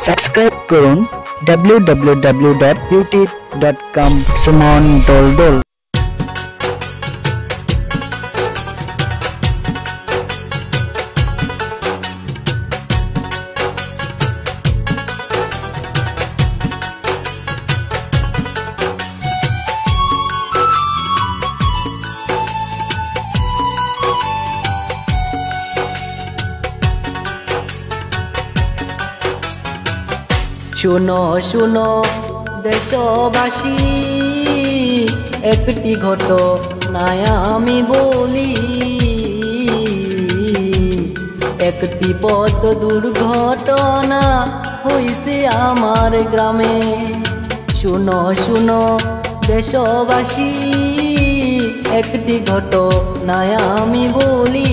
Subscribe করুন www.youtube.com Suman দোলদোল। শুনো শুনো দেশবাসী, একটি ঘটনায় আমি বলি। একটি পথ দুর্ঘটনা হইছে আমার গ্রামে। শুনো শুনো দেশবাসী, একটি ঘটনায় আমি বলি।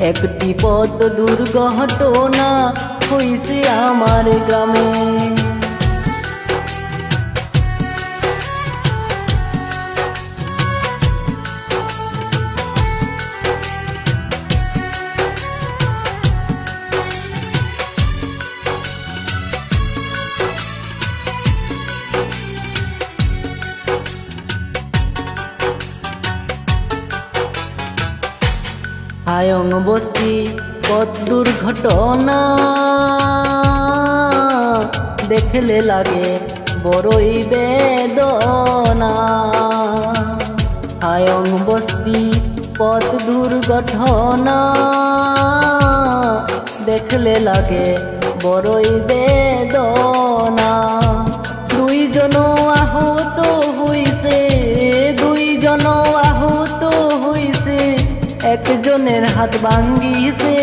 একটি পথ দুর্ঘটনা হইছে আমার গ্রামে। হায়ং বস্তি পথ দুর্ঘটনা দেখলে লাগে বড়ই বেদনা। হায়ং বস্তি পথ দুর্ঘটনা দেখলে লাগে বড়ই বেদনা। দুইজন আহত হইছে, দুইজন আহত হইছে, একজনের হাত ভাঙ্গিছে,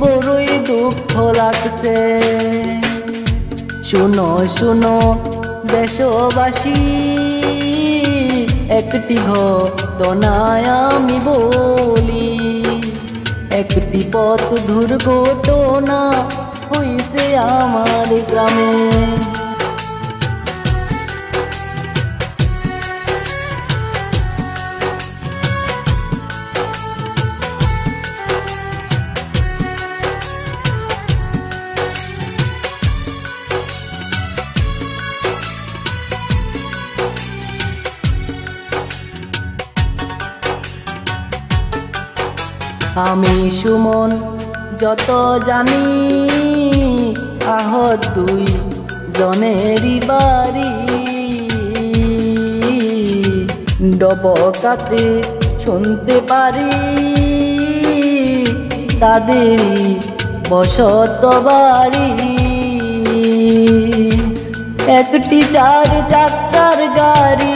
বড়ই দুঃখ লাগছে। শুনো শুনো দেশবাসী, একটি ঘটনায় আমি বলি। একটি পথ দুর্ঘটনা হইছে আমার গ্রামে। আমি সুমন যত জানি, আহত দুই জনেরই বাড়ি। ডবকাতে শুনতে পারি তাদেরই বসত বাড়ি। একটি চার চাক্কার গাড়ি,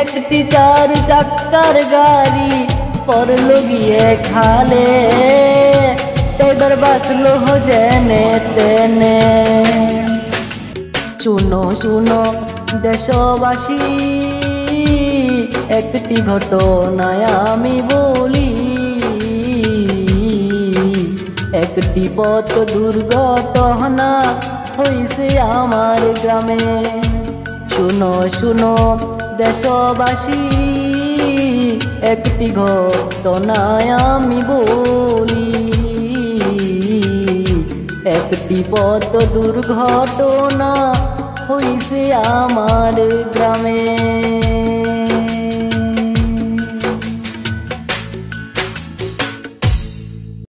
একটি চার চাক্কার গাড়ি পড়লো গিয়ে খালে, এবার বাঁচলো জেনে তেনে। শুনো শুনো দেশবাসী, একটি ঘটনায় আমি বলি। একটি পথ দুর্ঘটনা হইছে আমার গ্রামে। শুনো শুনো দেশবাসী, একটি ঘটনায় আমি বলি। একটি পথ দুর্ঘটনা হইছে আমার গ্রামে।